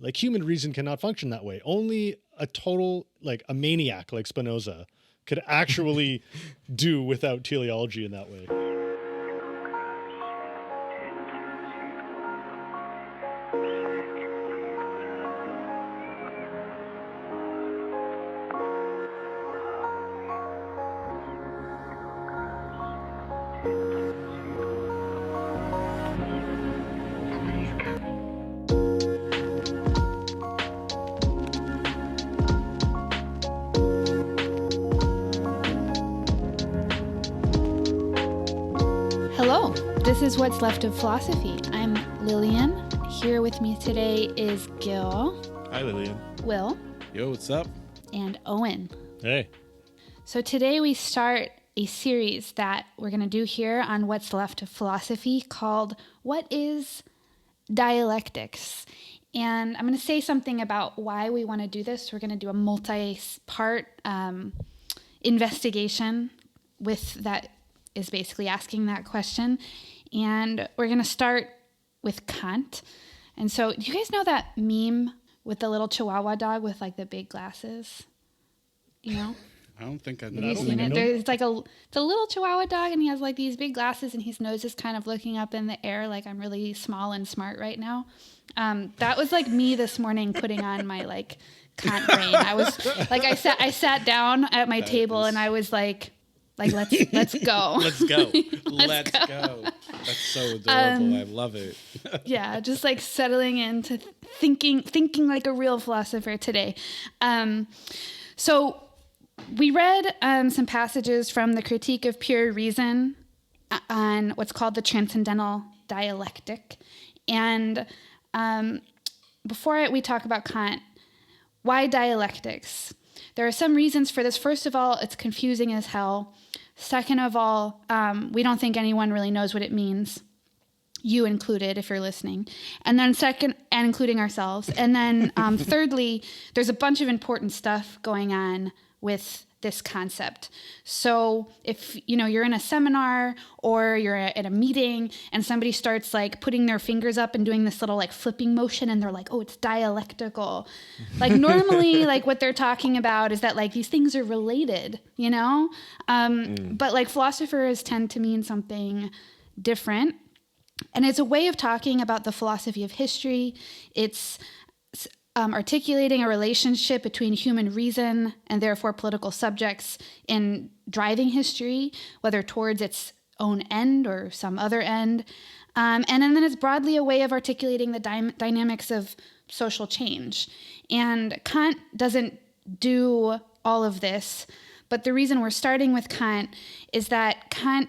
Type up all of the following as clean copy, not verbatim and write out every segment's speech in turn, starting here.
Like human reason cannot function that way. Only a total, like a maniac like Spinoza could actually do without teleology in that way. Hello, this is What's Left of Philosophy. I'm Lillian. Here with me today is Gil. Hi, Lillian. Will. Yo, what's up? And Owen. Hey. So today we start a series that we're going to do here on What's Left of Philosophy called What is Dialectics? And I'm going to say something about why we want to do this. We're going to do a multi-part investigation with that is basically asking that question. And we're going to start with Kant. And so do you guys know that meme with the little Chihuahua dog with like the big glasses? You know? I don't think I Have you know. seen it? It's a little Chihuahua dog, and he has like these big glasses, and his nose is kind of looking up in the air, like I'm really small and smart right now. That was like me this morning putting on my like Kant brain. I was like, I sat down at my table, and I was like let's go. Let's go. Let's go. That's so adorable. I love it. Yeah, just like settling into thinking like a real philosopher today. So we read some passages from the Critique of Pure Reason on what's called the Transcendental Dialectic. And before we talk about Kant, why dialectics? There are some reasons for this. First of all, it's confusing as hell. Second of all, we don't think anyone really knows what it means. You included, if you're listening. And then second, and including ourselves. And then thirdly, there's a bunch of important stuff going on with this concept. So if you're in a seminar or you're at a meeting and somebody starts like putting their fingers up and doing this little like flipping motion and they're like, oh, it's dialectical. Like normally like what they're talking about is that like these things are related, but like philosophers tend to mean something different. And it's a way of talking about the philosophy of history. It's articulating a relationship between human reason and therefore political subjects in driving history, whether towards its own end or some other end. And then it's broadly a way of articulating the dynamics of social change. And Kant doesn't do all of this, but the reason we're starting with Kant is that Kant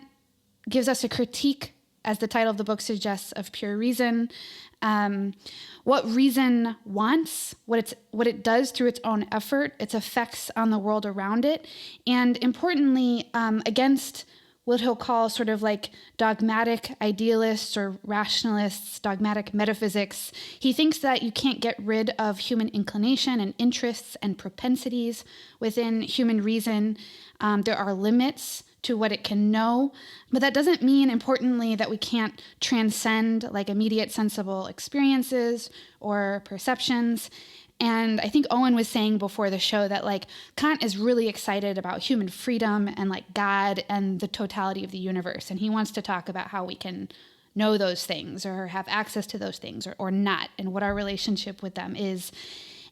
gives us a critique, as the title of the book suggests, of pure reason. What reason wants, what it does through its own effort, its effects on the world around it, and importantly, against what he'll call sort of like dogmatic idealists or rationalists, dogmatic metaphysics. He thinks that you can't get rid of human inclination and interests and propensities within human reason. There are limits to what it can know, but that doesn't mean, importantly, that we can't transcend like immediate sensible experiences or perceptions. And I think Owen was saying before the show that like Kant is really excited about human freedom and like God and the totality of the universe. And he wants to talk about how we can know those things or have access to those things or not, and what our relationship with them is.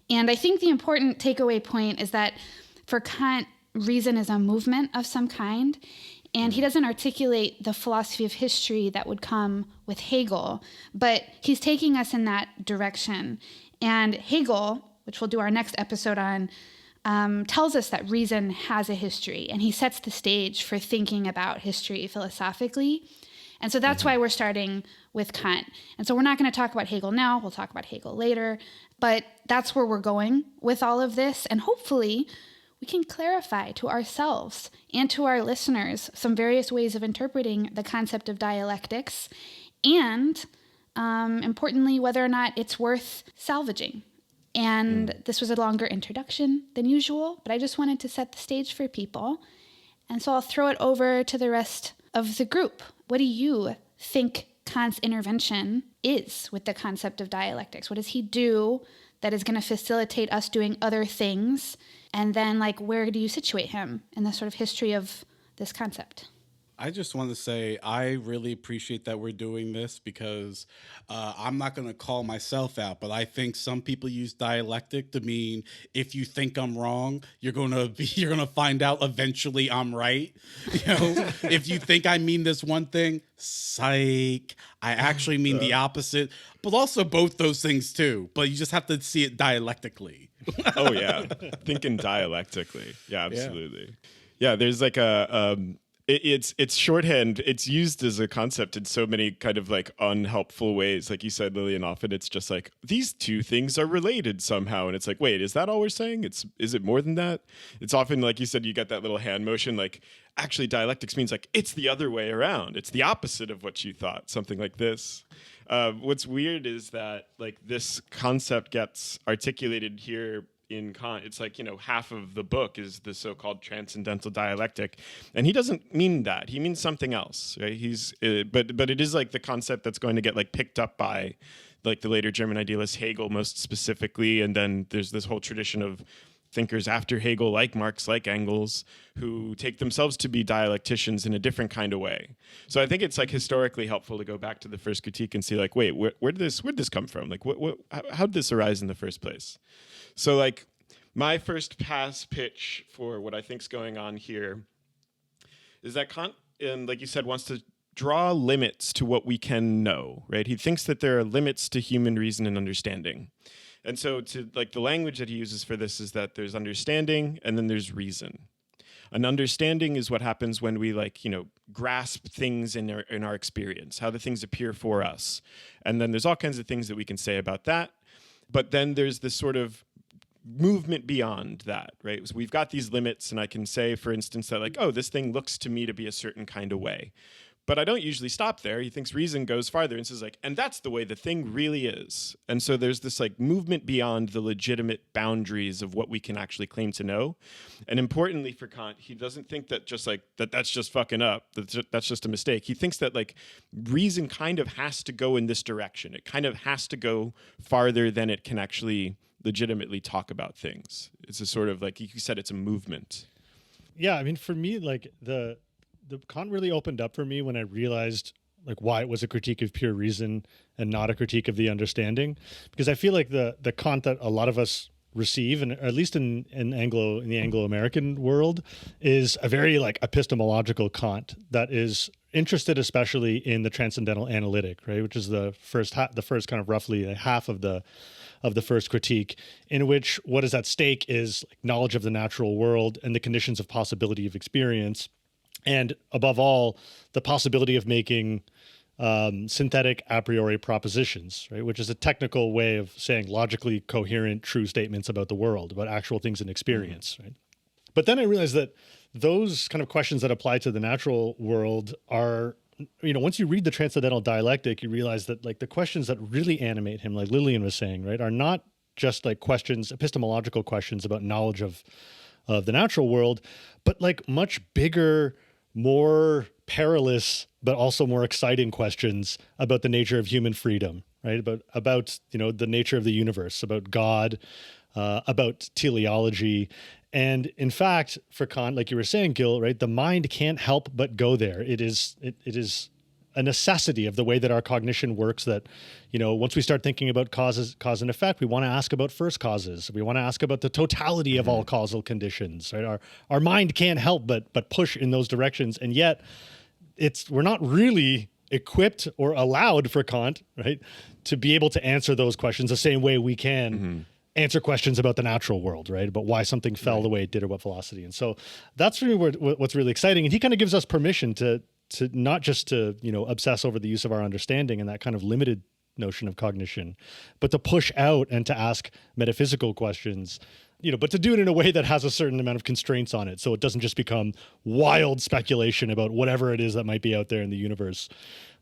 And I think the important takeaway point is that for Kant, reason is a movement of some kind, and he doesn't articulate the philosophy of history that would come with Hegel, but he's taking us in that direction. And Hegel, which we'll do our next episode on, tells us that reason has a history, and he sets the stage for thinking about history philosophically. And so that's why we're starting with Kant. And so we're not going to talk about Hegel now, we'll talk about Hegel later, but that's where we're going with all of this, and hopefully we can clarify to ourselves and to our listeners some various ways of interpreting the concept of dialectics, and importantly, whether or not it's worth salvaging. And this was a longer introduction than usual, but I just wanted to set the stage for people. And so I'll throw it over to the rest of the group. What do you think Kant's intervention is with the concept of dialectics? What does he do that is going to facilitate us doing other things? And then, like, where do you situate him in the sort of history of this concept? I just want to say I really appreciate that we're doing this because I'm not going to call myself out, but I think some people use dialectic to mean if you think I'm wrong, you're going to find out eventually I'm right. You know, if you think I mean this one thing, psych, I actually mean the opposite, but also both those things too. But you just have to see it dialectically. Oh yeah, thinking dialectically. Yeah, absolutely. Yeah, there's like it's shorthand. It's used as a concept in so many kind of like unhelpful ways. Like you said, Lillian, often it's just like these two things are related somehow. And it's like, wait, is that all we're saying? Is it more than that? It's often, like you said, you get that little hand motion, like actually dialectics means like it's the other way around. It's the opposite of what you thought, something like this. What's weird is that like this concept gets articulated here in Kant. It's like, half of the book is the so-called transcendental dialectic, and he doesn't mean that. He means something else, right? But it is like the concept that's going to get like picked up by like the later German idealist Hegel most specifically, and then there's this whole tradition of thinkers after Hegel, like Marx, like Engels, who take themselves to be dialecticians in a different kind of way. So I think it's like historically helpful to go back to the first critique and see like, wait, where did this come from? Like, how did this arise in the first place? So like my first pass pitch for what I think's going on here is that Kant, and like you said, wants to draw limits to what we can know, right? He thinks that there are limits to human reason and understanding. And so to like the language that he uses for this is that there's understanding and then there's reason. An understanding is what happens when we like, grasp things in our experience, how the things appear for us. And then there's all kinds of things that we can say about that. But then there's this sort of movement beyond that, right? So we've got these limits, and I can say, for instance, that like, oh, this thing looks to me to be a certain kind of way. But I don't usually stop there. He thinks reason goes farther and says like, and that's the way the thing really is. And so there's this like movement beyond the legitimate boundaries of what we can actually claim to know. And importantly for Kant, he doesn't think that just like that's just fucking up. That's just a mistake. He thinks that like reason kind of has to go in this direction. It kind of has to go farther than it can actually legitimately talk about things. It's a sort of like you said, it's a movement. Yeah, I mean, for me, like the Kant really opened up for me when I realized like why it was a critique of pure reason and not a critique of the understanding, because I feel like the Kant that a lot of us receive, and at least in the Anglo-American world, is a very like epistemological Kant that is interested especially in the transcendental analytic, right, which is the first kind of roughly half of the first critique, in which what is at stake is like knowledge of the natural world and the conditions of possibility of experience. And above all, the possibility of making synthetic a priori propositions, right? Which is a technical way of saying logically coherent, true statements about the world, about actual things in experience, right? But then I realized that those kind of questions that apply to the natural world are, once you read the Transcendental Dialectic, you realize that like the questions that really animate him, like Lillian was saying, right, are not just like questions, epistemological questions about knowledge of the natural world, but like much bigger, more perilous, but also more exciting questions about the nature of human freedom, right? About the nature of the universe, about God, about teleology. And in fact, for Kant, like you were saying, Gil, right, the mind can't help but go there. It is a necessity of the way that our cognition works, that, once we start thinking about cause and effect, we want to ask about first causes. We want to ask about the totality of all causal conditions, right? Our mind can't help but push in those directions. And yet we're not really equipped or allowed for Kant, right, to be able to answer those questions the same way we can answer questions about the natural world, right? About why something fell the way it did or what velocity. And so that's really what's really exciting. And he kind of gives us permission to not just to, obsess over the use of our understanding and that kind of limited notion of cognition, but to push out and to ask metaphysical questions, but to do it in a way that has a certain amount of constraints on it. So it doesn't just become wild speculation about whatever it is that might be out there in the universe.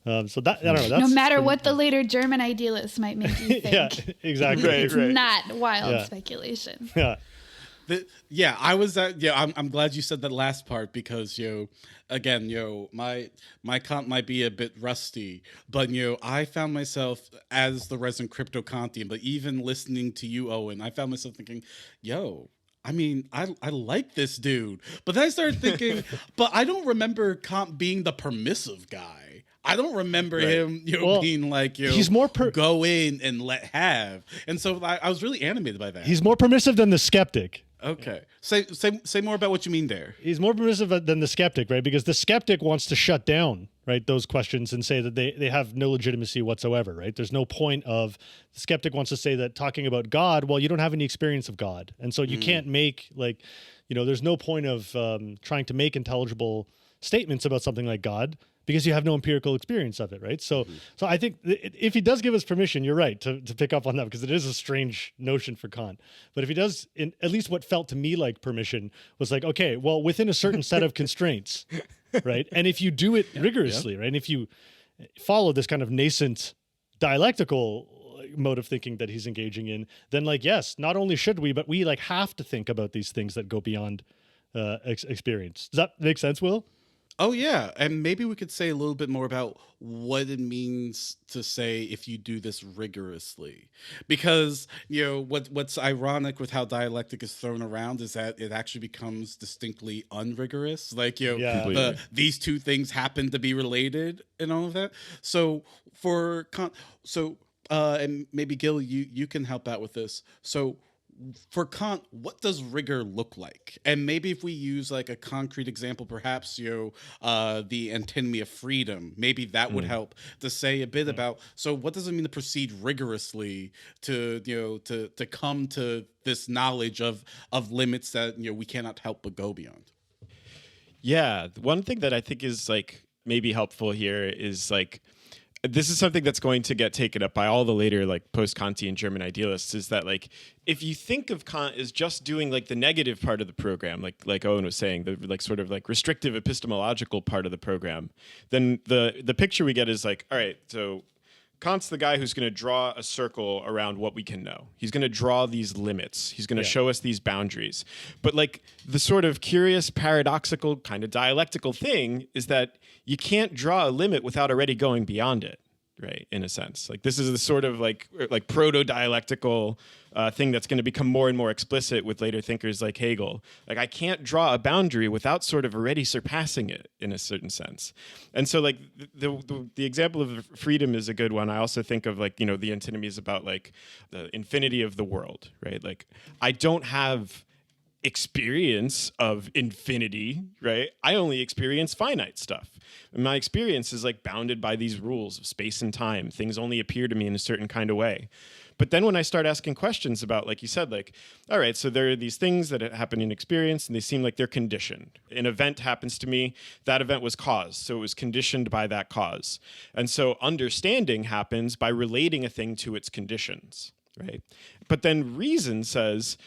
So that, I don't know. That's no matter what the later German idealists might make you think. Yeah, exactly. It's not wild speculation. Yeah. Yeah, I was at. Yeah, I'm glad you said that last part because again, my Kant might be a bit rusty, but I found myself as the resident crypto Kantian, but even listening to you, Owen, I found myself thinking, I mean, I like this dude, but then I started thinking, but I don't remember Kant being the permissive guy. I don't remember him, being like, he's more go in and let have. And so I was really animated by that. He's more permissive than the skeptic. Okay. Say more about what you mean there. He's more permissive than the skeptic, right? Because the skeptic wants to shut down, right, those questions and say that they have no legitimacy whatsoever, right? There's no point of, the skeptic wants to say that talking about God, well, you don't have any experience of God. And so you can't make, like, there's no point of trying to make intelligible statements about something like God because you have no empirical experience of it, right? So so I think if he does give us permission, you're right to pick up on that, because it is a strange notion for Kant. But if he does, at least what felt to me like permission was like, okay, well, within a certain set of constraints, right? And if you do it rigorously, right? And if you follow this kind of nascent dialectical mode of thinking that he's engaging in, then like, yes, not only should we, but we like have to think about these things that go beyond experience. Does that make sense, Will? Oh, yeah. And maybe we could say a little bit more about what it means to say if you do this rigorously. Because, what's ironic with how dialectic is thrown around is that it actually becomes distinctly unrigorous. Like, these two things happen to be related and all of that. So and maybe Gil, you can help out with this. So for Kant, what does rigor look like? And maybe if we use like a concrete example, perhaps the antinomy of freedom, maybe that would help to say a bit about. So, what does it mean to proceed rigorously to come to this knowledge of limits that we cannot help but go beyond? Yeah, one thing that I think is like maybe helpful here is like, this is something that's going to get taken up by all the later like post-Kantian German idealists, is that like if you think of Kant as just doing like the negative part of the program, like Owen was saying, the like sort of like restrictive epistemological part of the program, then the picture we get is like, all right, so Kant's the guy who's going to draw a circle around what we can know. He's going to draw these limits. He's going to show us these boundaries. But like the sort of curious, paradoxical, kind of dialectical thing is that you can't draw a limit without already going beyond it, right? In a sense, like this is the sort of like proto-dialectical thing that's going to become more and more explicit with later thinkers like Hegel. Like I can't draw a boundary without sort of already surpassing it in a certain sense. And so like the example of freedom is a good one. I also think of like, the antinomies about like the infinity of the world, right? Like I don't have experience of infinity, right? I only experience finite stuff. And my experience is like bounded by these rules of space and time. Things only appear to me in a certain kind of way. But then when I start asking questions about, like you said, like, all right, so there are these things that happen in experience and they seem like they're conditioned. An event happens to me, that event was caused, so it was conditioned by that cause. And so understanding happens by relating a thing to its conditions, right? But then reason says,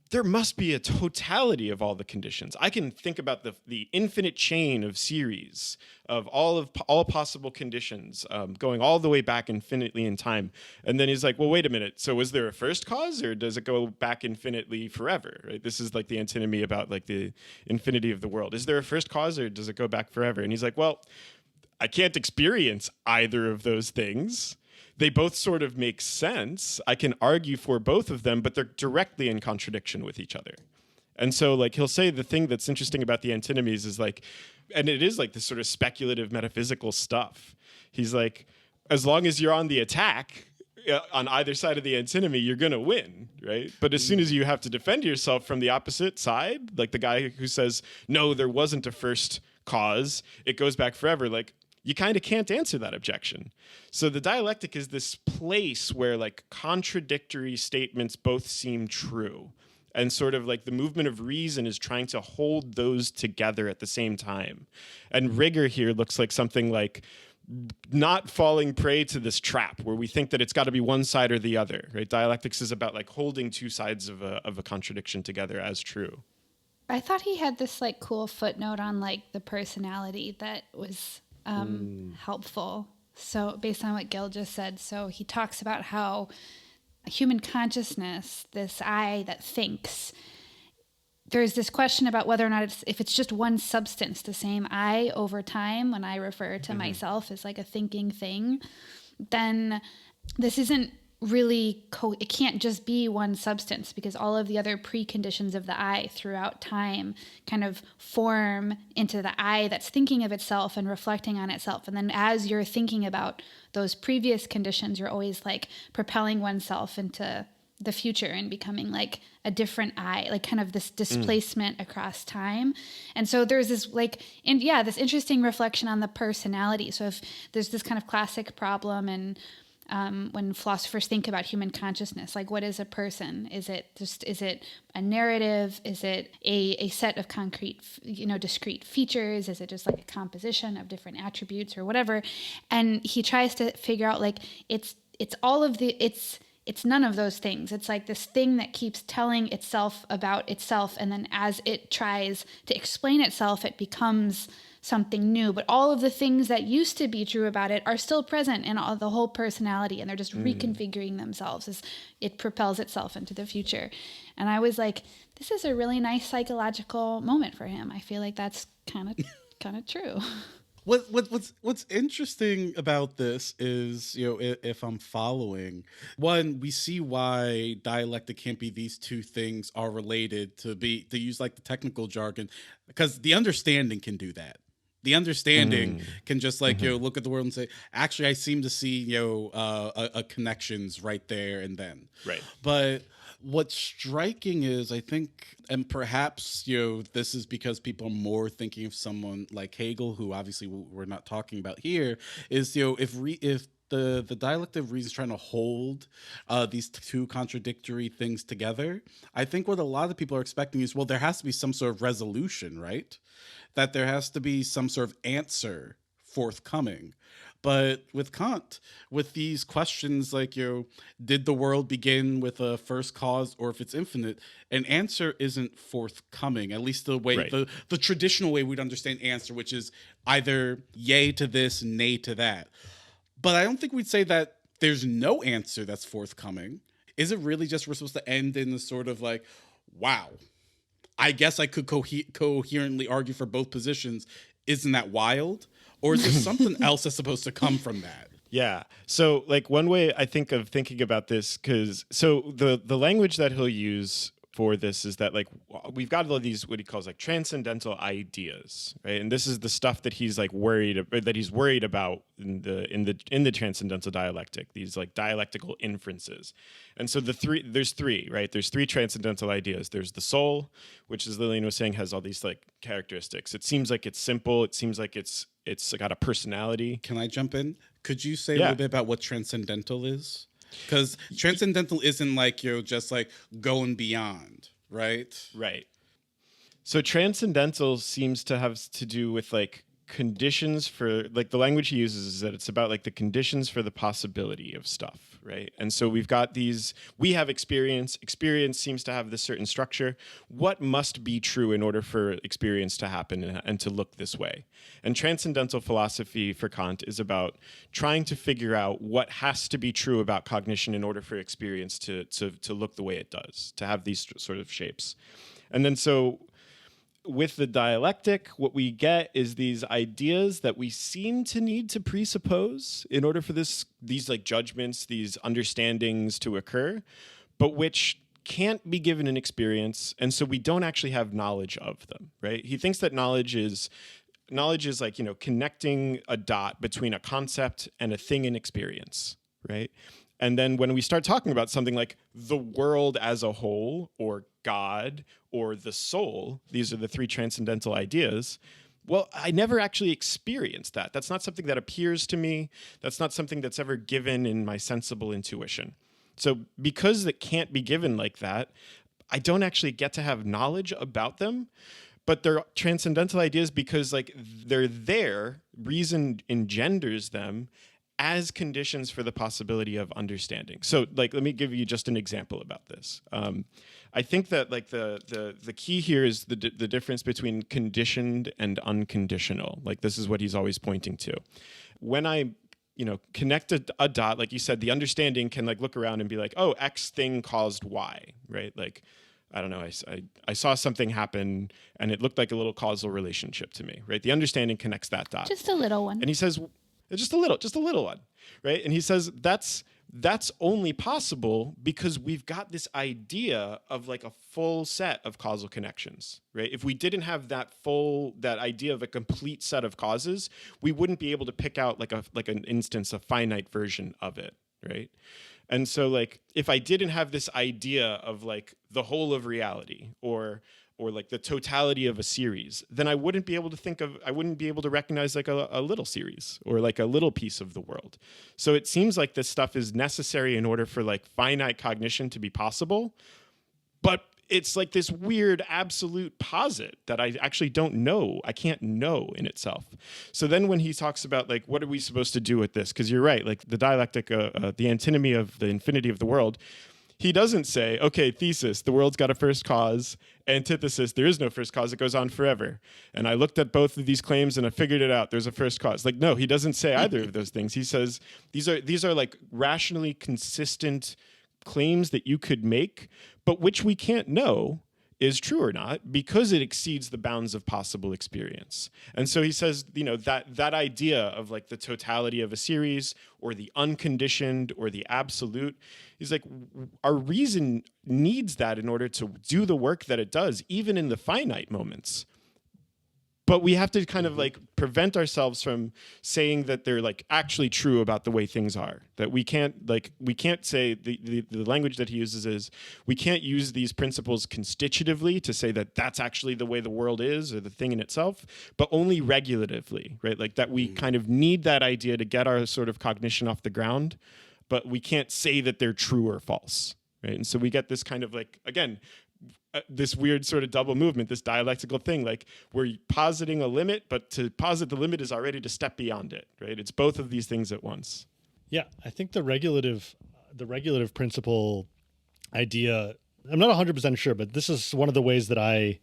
there must be a totality of all the conditions. I can think about the infinite chain of series of all possible conditions, going all the way back infinitely in time. And then he's like, well, wait a minute. So was there a first cause, or does it go back infinitely forever? Right? This is like the antinomy about like the infinity of the world. Is there a first cause, or does it go back forever? And he's like, well, I can't experience either of those things. They both sort of make sense. I can argue for both of them, but they're directly in contradiction with each other. And so like he'll say the thing that's interesting about the antinomies is like, and it is like this sort of speculative metaphysical stuff. He's like, as long as you're on the attack on either side of the antinomy, you're going to win, right? But as soon as you have to defend yourself from the opposite side, like the guy who says, no, there wasn't a first cause, it goes back forever, like, you kind of can't answer that objection. So the dialectic is this place where like contradictory statements both seem true. And sort of like the movement of reason is trying to hold those together at the same time. And rigor here looks like something like not falling prey to this trap where we think that it's got to be one side or the other, right? Dialectics is about like holding two sides of a contradiction together as true. I thought he had this like cool footnote on like the personality that was helpful. So based on what Gil just said, so he talks about how human consciousness, this I that thinks, there's this question about whether or not if it's just one substance, the same I over time, when I refer to myself as like a thinking thing, then this isn't really, it can't just be one substance, because all of the other preconditions of the I throughout time kind of form into the I that's thinking of itself and reflecting on itself. And then as you're thinking about those previous conditions, you're always like propelling oneself into the future and becoming like a different I, like kind of this displacement across time. And so there's this this interesting reflection on the personality. So if there's this kind of classic problem, and when philosophers think about human consciousness, like what is a person? Is it a narrative? Is it a set of concrete, discrete features? Is it just like a composition of different attributes or whatever? And he tries to figure out like it's none of those things. It's like this thing that keeps telling itself about itself, and then as it tries to explain itself, it becomes something new. But all of the things that used to be true about it are still present in the whole personality, and they're just reconfiguring themselves as it propels itself into the future. And I was like, this is a really nice psychological moment for him. I feel like that's kind of true. What's interesting about this is, if I'm following, one, we see why dialectic can't be these two things are related, to use like the technical jargon, because the understanding can do that. The understanding can just like, look at the world and say, actually, I seem to see, a connections right there and then. Right. But what's striking is, I think, and perhaps, this is because people are more thinking of someone like Hegel, who obviously we're not talking about here, is, if the dialectic of reason is trying to hold these two contradictory things together, I think what a lot of people are expecting is, well, there has to be some sort of resolution, right? That there has to be some sort of answer forthcoming. But with Kant, with these questions like, did the world begin with a first cause, or if it's infinite, an answer isn't forthcoming, at least the way, the traditional way we'd understand answer, which is either yay to this, nay to that. But I don't think we'd say that there's no answer that's forthcoming. Is it really just we're supposed to end in this sort of like, wow, I guess I could coherently argue for both positions. Isn't that wild? Or is there something else that's supposed to come from that? Yeah. So like one way I think of thinking about this, so the language that he'll use for this is that like we've got all these what he calls like transcendental ideas, right? And this is the stuff that he's like worried about in the transcendental dialectic, these like dialectical inferences. And so there's three, right? There's three transcendental ideas. There's the soul, which, as Lillian was saying, has all these like characteristics. It seems like it's simple. It seems like it's got a personality. Can I jump in? Could you say a little bit about what transcendental is? Because transcendental isn't like just like going beyond, right? Right. So transcendental seems to have to do with like conditions for, like the language he uses is that it's about like the conditions for the possibility of stuff, right? And so we have experience. Experience seems to have this certain structure. What must be true in order for experience to happen and to look this way? And transcendental philosophy for Kant is about trying to figure out what has to be true about cognition in order for experience to look the way it does, to have these sort of shapes. And then so with the dialectic, what we get is these ideas that we seem to need to presuppose in order for these like judgments, these understandings to occur, but which can't be given an experience, and so we don't actually have knowledge of them, right? He thinks that knowledge is like, connecting a dot between a concept and a thing in experience, right? And then when we start talking about something like the world as a whole, or God, or the soul, these are the three transcendental ideas. Well, I never actually experienced that. That's not something that appears to me. That's not something that's ever given in my sensible intuition. So because it can't be given like that, I don't actually get to have knowledge about them. But they're transcendental ideas because like they're there, reason engenders them as conditions for the possibility of understanding. So like, let me give you just an example about this. I think that like the key here is the difference between conditioned and unconditional. Like this is what he's always pointing to. When I connect a dot, like you said, the understanding can like look around and be like, oh, X thing caused Y, right? Like I don't know, I saw something happen and it looked like a little causal relationship to me, right? The understanding connects that dot. Just a little one. And he says, just a little one, right? And he says, that's only possible because we've got this idea of like a full set of causal connections, right? If we didn't have that idea of a complete set of causes, we wouldn't be able to pick out like an instance, a finite version of it, right? And so like, if I didn't have this idea of like the whole of reality or like the totality of a series, then I wouldn't be able to recognize like a little series or like a little piece of the world. So it seems like this stuff is necessary in order for like finite cognition to be possible, but it's like this weird absolute posit that I actually don't know. I can't know in itself. So then when he talks about like, what are we supposed to do with this? Because you're right, like the dialectic, the antinomy of the infinity of the world, he doesn't say, okay, thesis, the world's got a first cause. Antithesis, there is no first cause. It goes on forever. And I looked at both of these claims and I figured it out. There's a first cause. Like, no, he doesn't say either of those things. He says these are like rationally consistent claims that you could make, but which we can't know is true or not because it exceeds the bounds of possible experience. And so he says, that idea of like the totality of a series or the unconditioned or the absolute, he's like, our reason needs that in order to do the work that it does, even in the finite moments. But we have to kind of like prevent ourselves from saying that they're like actually true about the way things are. That we can't say the language that he uses is we can't use these principles constitutively to say that that's actually the way the world is or the thing in itself, but only regulatively, right? Like that we kind of need that idea to get our sort of cognition off the ground, but we can't say that they're true or false, right? And so we get this kind of like, again, this weird sort of double movement, this dialectical thing, like we're positing a limit, but to posit the limit is already to step beyond it, right? It's both of these things at once. Yeah, I think the regulative principle idea, I'm not 100% sure, but this is one of the ways that I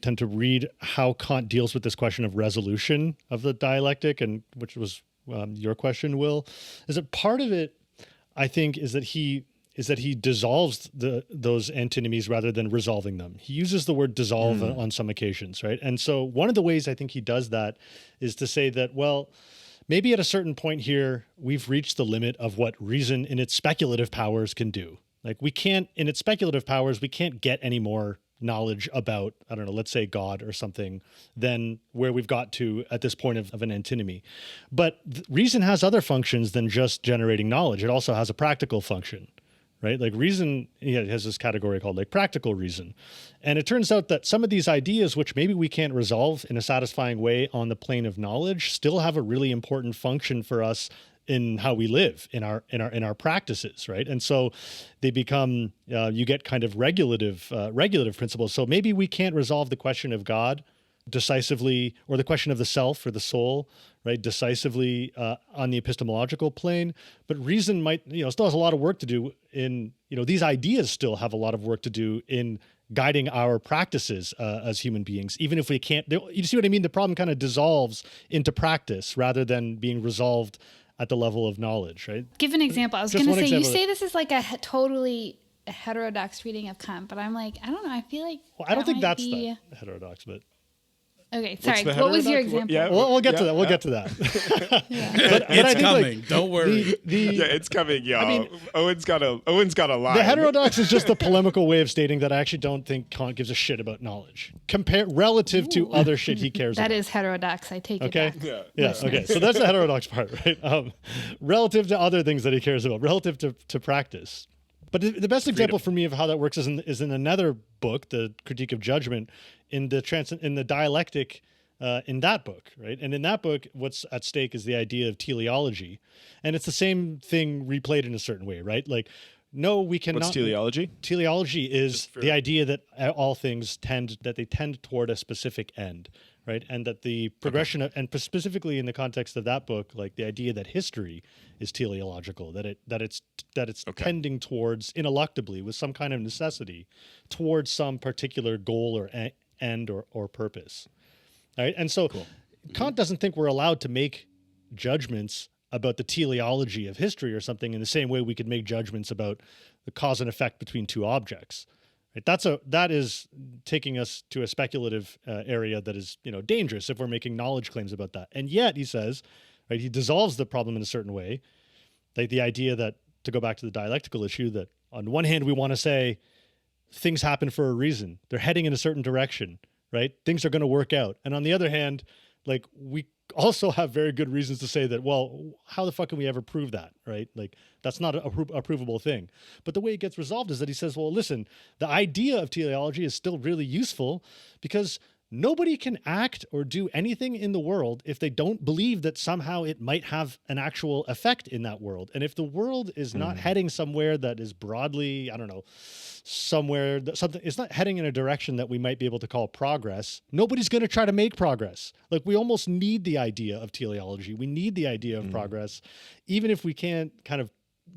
tend to read how Kant deals with this question of resolution of the dialectic, and which was your question, Will, is that part of it, I think, is that he dissolves those antinomies rather than resolving them. He uses the word dissolve on some occasions, right? And so one of the ways I think he does that is to say that, well, maybe at a certain point here, we've reached the limit of what reason in its speculative powers can do. Like in its speculative powers, we can't get any more knowledge about, I don't know, let's say God or something, than where we've got to at this point of an antinomy. But reason has other functions than just generating knowledge. It also has a practical function. Right? Like reason, it has this category called like practical reason. And it turns out that some of these ideas, which maybe we can't resolve in a satisfying way on the plane of knowledge, still have a really important function for us in how we live, in our practices, right? And so they become, you get kind of regulative principles. So maybe we can't resolve the question of God decisively, or the question of the self or the soul, right, decisively on the epistemological plane, but reason might, still has a lot of work to do in, these ideas still have a lot of work to do in guiding our practices as human beings, even if we can't. You see what I mean? The problem kind of dissolves into practice rather than being resolved at the level of knowledge, right? Give an example. I was going to say, you say this is like a totally heterodox reading of Kant, but I'm like, I don't know. I feel like I don't think that's that heterodox, but. Okay, sorry. What was your example? Yeah, we'll get to that. We'll get to that. But it's coming. Don't worry. It's coming, y'all. I mean, Owen's got a line. The heterodox is just a polemical way of stating that I actually don't think Kant gives a shit about knowledge, relative to other shit he cares about. That is heterodox. I take it back. Yeah. Okay. So that's the heterodox part, right? Relative to other things that he cares about, relative to practice. But the best example for me of how that works is in another book, the Critique of Judgment, in the dialectic in that book, right? And in that book, what's at stake is the idea of teleology, and it's the same thing replayed in a certain way, right? Like, no, we cannot. What's teleology? Teleology is the idea that all things tend toward a specific end, right? And that the progression of, and specifically in the context of that book, like the idea that history is teleological, that it's tending towards ineluctably with some kind of necessity towards some particular goal or end or purpose. All right. And so Kant doesn't think we're allowed to make judgments about the teleology of history or something in the same way we could make judgments about the cause and effect between two objects. Right? That is taking us to a speculative area that is, dangerous if we're making knowledge claims about that. And yet, he says, right, he dissolves the problem in a certain way. Like the idea that, to go back to the dialectical issue, that on one hand we want to say things happen for a reason. They're heading in a certain direction, right? Things are going to work out. And on the other hand, like we also have very good reasons to say that, well, how the fuck can we ever prove that, right? Like that's not a provable thing. But the way it gets resolved is that he says, well, listen, the idea of teleology is still really useful because nobody can act or do anything in the world if they don't believe that somehow it might have an actual effect in that world. And if the world is not heading somewhere that is broadly, I don't know, somewhere that something, it's not heading in a direction that we might be able to call progress, nobody's going to try to make progress. Like we almost need the idea of teleology. We need the idea of progress, even if we can't kind of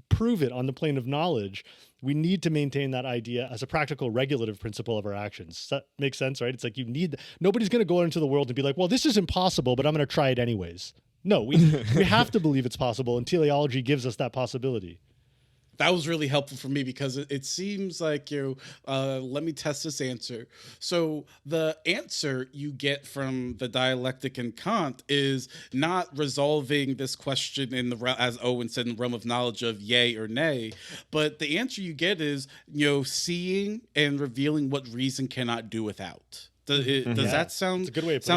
prove it on the plane of knowledge. We need to maintain that idea as a practical regulative principle of our actions. That makes sense, right? It's like nobody's going to go into the world and be like, well, this is impossible, but I'm going to try it anyways. No, we have to believe it's possible, and teleology gives us that possibility. That was really helpful for me because it seems like let me test this answer. So the answer you get from the dialectic in Kant is not resolving this question in as Owen said, in the realm of knowledge of yay or nay, but the answer you get is, seeing and revealing what reason cannot do without. Does that sound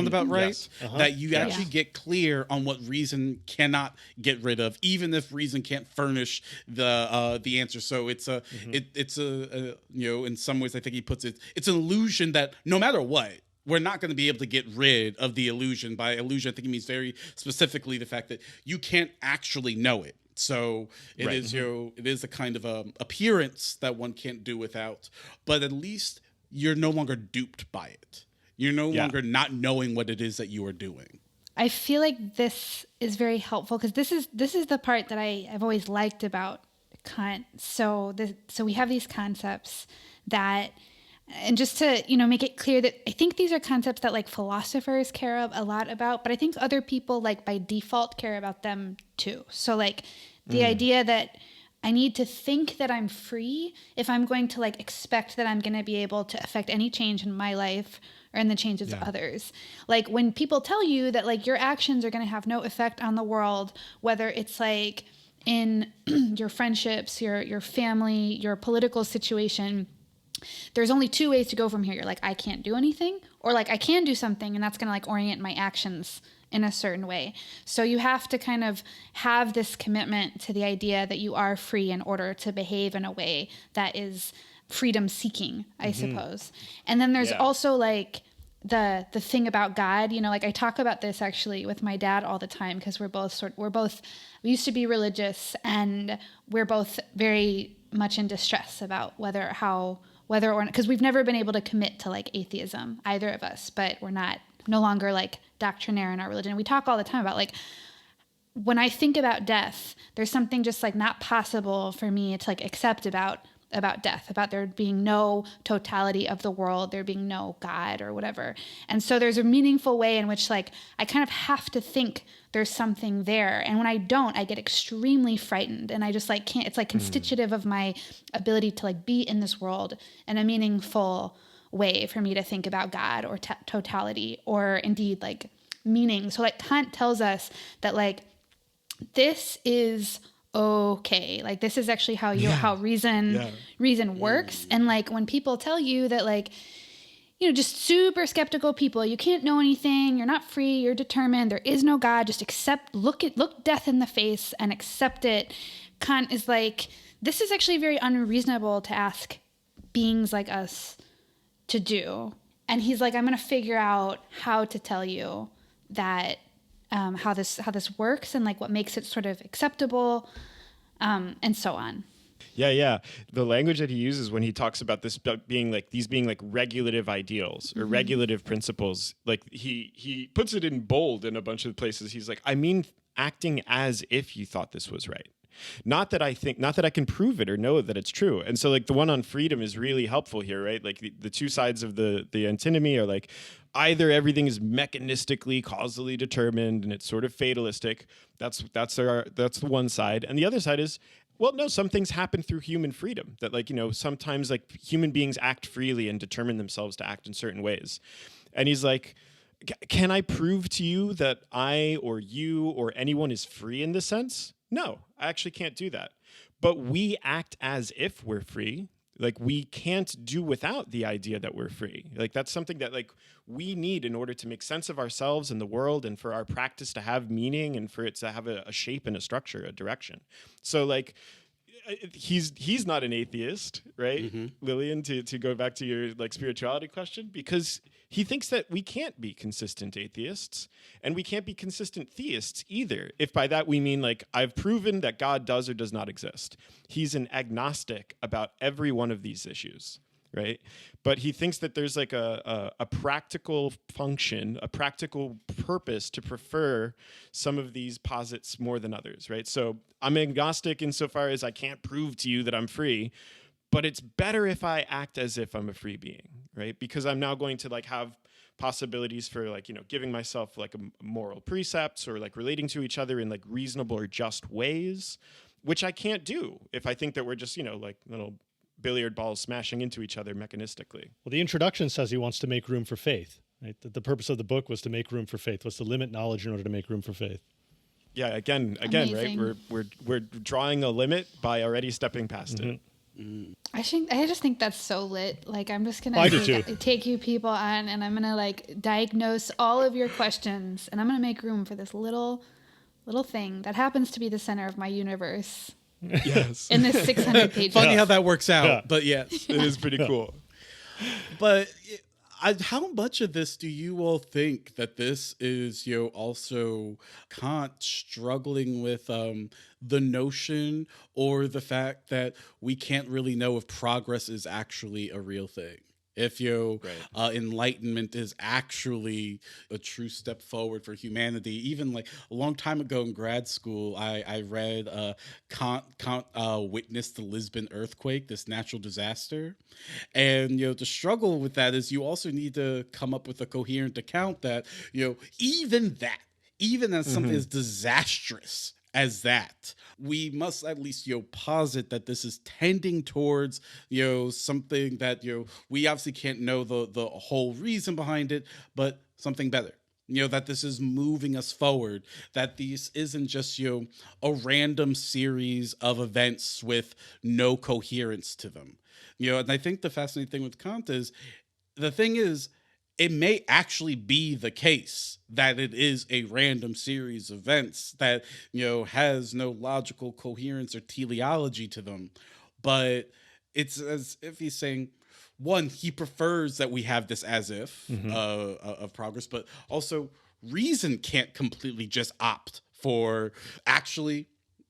about right? Yes. That you actually get clear on what reason cannot get rid of, even if reason can't furnish the answer. So it's in some ways I think he puts it, it's an illusion that no matter what, we're not going to be able to get rid of the illusion. By illusion, I think he means very specifically the fact that you can't actually know it. So it is a kind of appearance that one can't do without, but at least you're no longer duped by it. You're no longer not knowing what it is that you are doing. I feel like this is very helpful because this is the part that I've always liked about Kant. So we have these concepts that, and just to make it clear that I think these are concepts that like philosophers care a lot about, but I think other people like by default care about them too. So like the idea that I need to think that I'm free if I'm going to like expect that I'm going to be able to affect any change in my life or in the changes of others. Like when people tell you that like your actions are going to have no effect on the world, whether it's like in your friendships, your family, your political situation, there's only two ways to go from here. You're like, I can't do anything, or like I can do something and that's going to like orient my actions in a certain way. So you have to kind of have this commitment to the idea that you are free in order to behave in a way that is freedom seeking, I suppose. And then there's also like the thing about God, like I talk about this actually with my dad all the time because we used to be religious and we're both very much in distress about whether or not, because we've never been able to commit to like atheism, either of us, but we're no longer like doctrinaire in our religion. We talk all the time about like, when I think about death, there's something just like not possible for me to like accept about death, about there being no totality of the world, there being no God or whatever. And so there's a meaningful way in which like I kind of have to think there's something there. And when I don't, I get extremely frightened and I just like can't, it's like constitutive of my ability to like be in this world in a meaningful way for me to think about God or totality or indeed like meaning. So like Kant tells us that like this is okay, like this is actually how reason works. And like when people tell you that like just super skeptical people, you can't know anything, you're not free, you're determined, there is no God, just look death in the face and accept it. Kant is like, this is actually very unreasonable to ask beings like us to do. And he's like, I'm going to figure out how to tell you that how this works and like what makes it sort of acceptable, and so on. Yeah. The language that he uses when he talks about this being like regulative ideals or regulative principles, like he puts it in bold in a bunch of places. He's like, I mean, acting as if you thought this was right. Not that I can prove it or know that it's true. And so like the one on freedom is really helpful here, right? Like the two sides of the antinomy are like either everything is mechanistically, causally determined and it's sort of fatalistic. That's the one side. And the other side is well, no, some things happen through human freedom, that like, sometimes like human beings act freely and determine themselves to act in certain ways. And he's like, can I prove to you that I or you or anyone is free in this sense? No, I actually can't do that. But we act as if we're free. Like, we can't do without the idea that we're free. Like, that's something that like we need in order to make sense of ourselves and the world, and for our practice to have meaning, and for it to have a shape and a structure, a direction. So like, he's not an atheist, right? Mm-hmm. Lillian, to go back to your like spirituality question, because he thinks that we can't be consistent atheists, and we can't be consistent theists either. If by that we mean like, I've proven that God does or does not exist. He's an agnostic about every one of these issues, right? But he thinks that there's like a practical function, a practical purpose to prefer some of these posits more than others, right? So I'm agnostic insofar as I can't prove to you that I'm free, but it's better if I act as if I'm a free being, right? Because I'm now going to like have possibilities for like, giving myself like moral precepts, or like relating to each other in like reasonable or just ways, which I can't do if I think that we're just, like little billiard balls smashing into each other mechanistically. Well, the introduction says he wants to make room for faith, right? That the purpose of the book was to make room for faith, was to limit knowledge in order to make room for faith. Yeah, again, Amazing. right? We're drawing a limit by already stepping past it. I just think that's so lit. Like, I'm just gonna take you people on, and I'm gonna like diagnose all of your questions, and I'm gonna make room for this little thing that happens to be the center of my universe. Yes. In this 600-page. Funny how that works out, but yes, it is pretty cool. But how much of this do you all think that this is, also Kant struggling with the notion or the fact that we can't really know if progress is actually a real thing? If enlightenment is actually a true step forward for humanity. Even like a long time ago in grad school, I read Kant witnessed the Lisbon earthquake, this natural disaster. And, the struggle with that is you also need to come up with a coherent account that, even as something as disastrous as that, we must at least posit that this is tending towards something that we obviously can't know the whole reason behind it, but something better. That this is moving us forward, that this isn't just a random series of events with no coherence to them. And I think the fascinating thing with Kant is, the thing is, it may actually be the case that it is a random series of events that, has no logical coherence or teleology to them. But it's as if he's saying, one, he prefers that we have this as if of progress, but also reason can't completely just opt for actually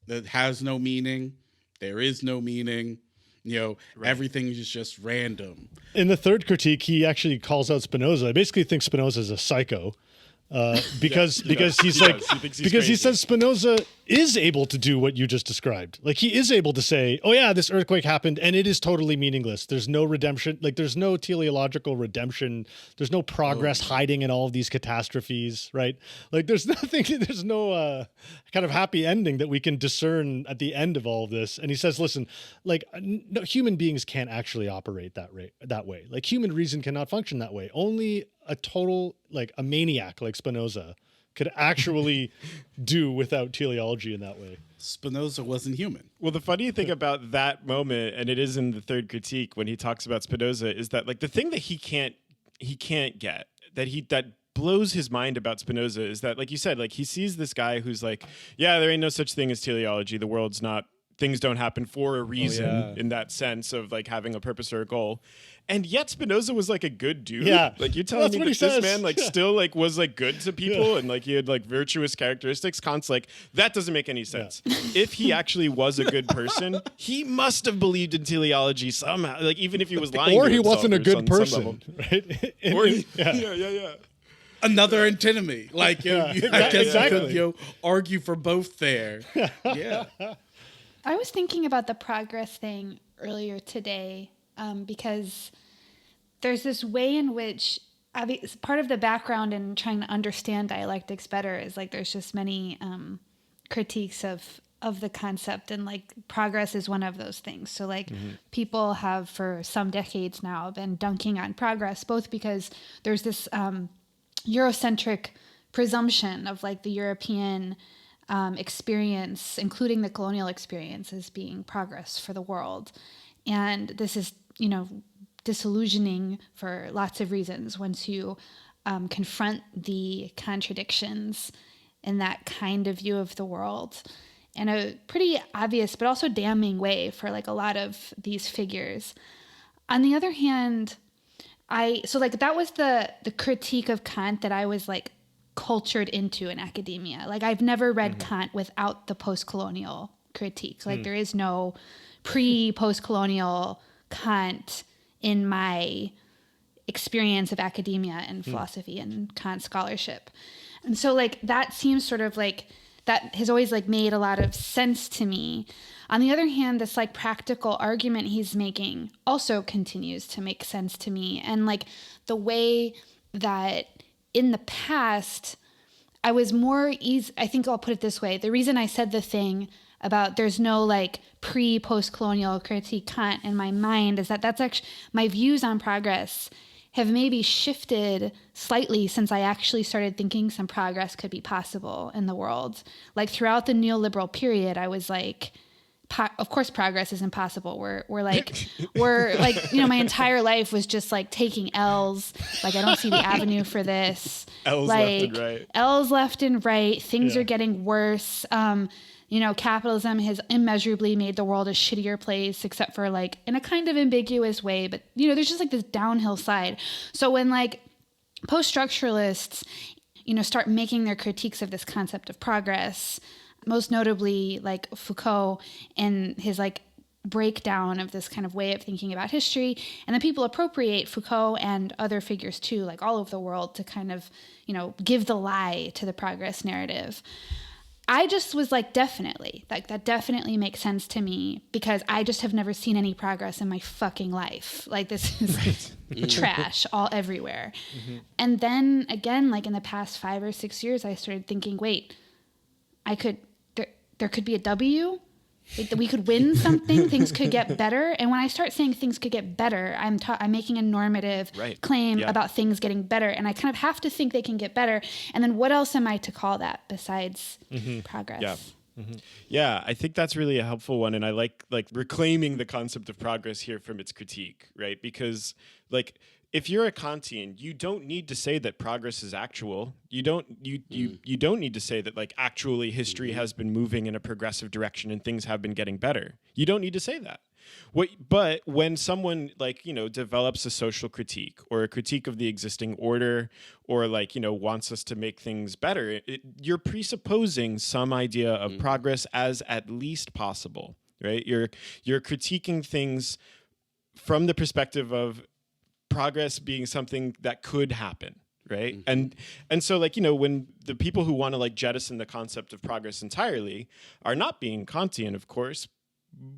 it has no meaning. There is no meaning. Everything is just random. In the third critique, he actually calls out Spinoza. I basically think Spinoza is a psycho. Because he says Spinoza is able to do what you just described. Like, he is able to say, oh yeah, this earthquake happened and it is totally meaningless. There's no redemption. Like, there's no teleological redemption. There's no progress hiding in all of these catastrophes, right? Like, there's nothing, there's no kind of happy ending that we can discern at the end of all of this. And he says, listen, like, no, human beings can't actually operate that way. Like, human reason cannot function that way. Only a total, like a maniac like Spinoza could actually do without teleology in that way. Spinoza wasn't human. Well, the funny thing about that moment, and it is in the third critique when he talks about Spinoza, is that like the thing that he can't get, that blows his mind about Spinoza, is that, like you said, like he sees this guy who's like, yeah, there ain't no such thing as teleology. The world's not, things don't happen for a reason in that sense of like having a purpose or a goal. And yet Spinoza was like a good dude. Yeah. Like, you're telling me that this man like still like was like good to people and like he had like virtuous characteristics. Kant's like, that doesn't make any sense. If he actually was a good person, he must have believed in teleology somehow. Like, even if he was lying or to he himself wasn't a good person, right? Or another antinomy. Like, I guess you could argue for both there. Yeah. I was thinking about the progress thing earlier today, because there's this way in which part of the background in trying to understand dialectics better is like there's just many critiques of of the concept, and like progress is one of those things. So like people have for some decades now been dunking on progress, both because there's this Eurocentric presumption of like the European experience, including the colonial experience, as being progress for the world. And this is, disillusioning for lots of reasons once you confront the contradictions in that kind of view of the world in a pretty obvious but also damning way for like a lot of these figures. On the other hand, that was the critique of Kant that I was like cultured into in academia. Like I've never read Kant without the post-colonial critique. Like there is no pre-post-colonial Kant in my experience of academia and philosophy and Kant scholarship. And so like that seems sort of like that has always like made a lot of sense to me. On the other hand, this like practical argument he's making also continues to make sense to me. And like the way that in the past I was more easy, I think I'll put it this way. The reason I said the thing about there's no like pre-post-colonial critique Kant in my mind is that that's actually my views on progress have maybe shifted slightly since I actually started thinking some progress could be possible in the world. Like throughout the neoliberal period, I was like, of course progress is impossible. We're like, my entire life was just like taking L's. Like I don't see the avenue for this. L's like, left and right. L's left and right. Things are getting worse. Capitalism has immeasurably made the world a shittier place, except for like in a kind of ambiguous way. But, there's just like this downhill side. So when like post-structuralists, start making their critiques of this concept of progress, most notably like Foucault and his like breakdown of this kind of way of thinking about history, and then people appropriate Foucault and other figures too, like all over the world, to kind of, give the lie to the progress narrative. I just was like, definitely, like that definitely makes sense to me because I just have never seen any progress in my fucking life. Like this is trash all everywhere. And then again, like in the past 5 or 6 years, I started thinking, wait, there could be a W. We could win something. Things could get better. And when I start saying things could get better, I'm making a normative claim about things getting better. And I kind of have to think they can get better. And then what else am I to call that besides progress? Yeah. Yeah, I think that's really a helpful one. And I like reclaiming the concept of progress here from its critique, right? Because like if you're a Kantian, you don't need to say that progress is actual. You don't need to say that like actually history has been moving in a progressive direction and things have been getting better. You don't need to say that. But when someone like, develops a social critique or a critique of the existing order or like, wants us to make things better, you're presupposing some idea of progress as at least possible, right? You're critiquing things from the perspective of progress being something that could happen, right? And so like, when the people who want to like jettison the concept of progress entirely are not being Kantian, of course,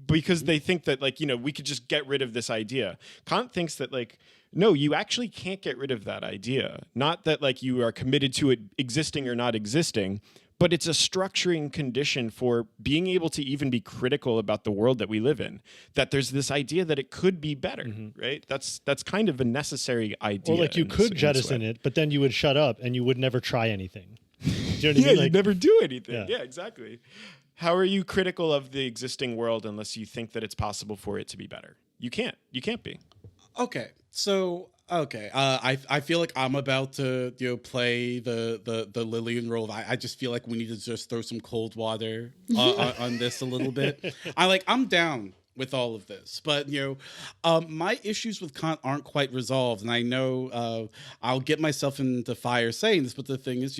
because they think that like, we could just get rid of this idea. Kant thinks that like, no, you actually can't get rid of that idea. Not that like you are committed to it existing or not existing, but it's a structuring condition for being able to even be critical about the world that we live in, that there's this idea that it could be better, right? That's kind of a necessary idea. Or like you could jettison it, but then you would shut up and you would never try anything. Do you know what I mean? Like, you'd never do anything. Yeah. Yeah, exactly. How are you critical of the existing world unless you think that it's possible for it to be better? You can't be. Okay. So I feel like I'm about to play the Lillian role. I just feel like we need to just throw some cold water on this a little bit. I'm down with all of this, but my issues with Kant aren't quite resolved, and I know I'll get myself into fire saying this, but the thing is,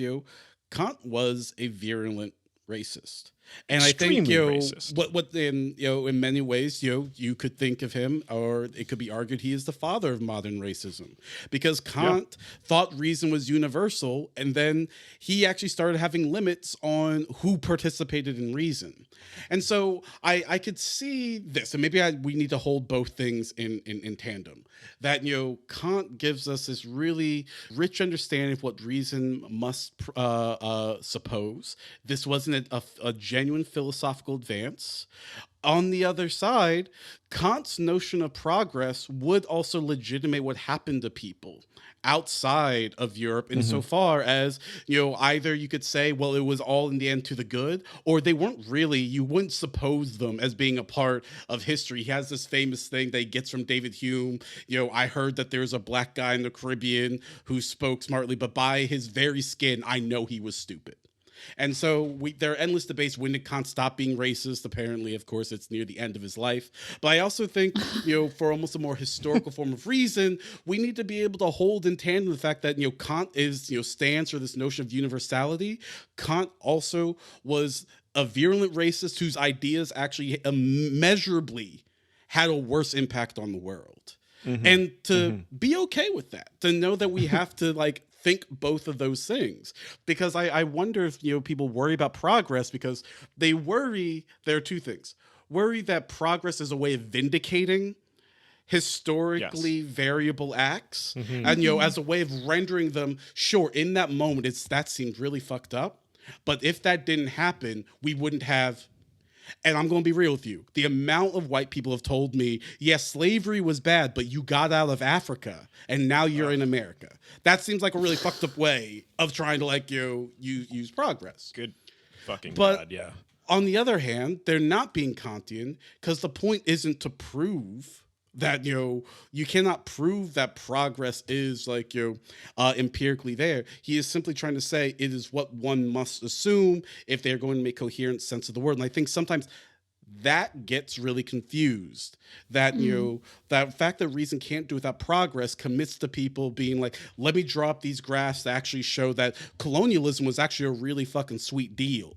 Kant was a virulent racist. And extremely I think racist. what in many ways you could think of him, or it could be argued he is the father of modern racism, because Kant thought reason was universal, and then he actually started having limits on who participated in reason. And so I could see this, and maybe we need to hold both things in tandem. That Kant gives us this really rich understanding of what reason must suppose. This wasn't a genuine philosophical advance. On the other side, Kant's notion of progress would also legitimate what happened to people outside of Europe insofar as, either you could say, well, it was all in the end to the good, or they weren't really, you wouldn't suppose them as being a part of history. He has this famous thing that he gets from David Hume, I heard that there's a black guy in the Caribbean who spoke smartly, but by his very skin, I know he was stupid. And so there are endless debates. When did Kant stop being racist? Apparently, of course, it's near the end of his life. But I also think, for almost a more historical form of reason, we need to be able to hold in tandem the fact that, Kant is, stands for this notion of universality. Kant also was a virulent racist whose ideas actually immeasurably had a worse impact on the world. And to be okay with that, to know that we have to think both of those things, because I wonder if people worry about progress because they worry there are two things: worry that progress is a way of vindicating historically variable acts, and as a way of rendering them, sure, in that moment that seemed really fucked up, but if that didn't happen, we wouldn't have. And I'm going to be real with you. The amount of white people have told me, yes, slavery was bad, but you got out of Africa and now you're in America. That seems like a really fucked up way of trying to use progress. Good fucking but God, yeah. On the other hand, they're not being Kantian because the point isn't to prove that you cannot prove that progress is empirically there. He is simply trying to say it is what one must assume if they're going to make coherent sense of the world. And I think sometimes that gets really confused. That that fact that reason can't do without progress commits to people being like, let me draw up these graphs to actually show that colonialism was actually a really fucking sweet deal,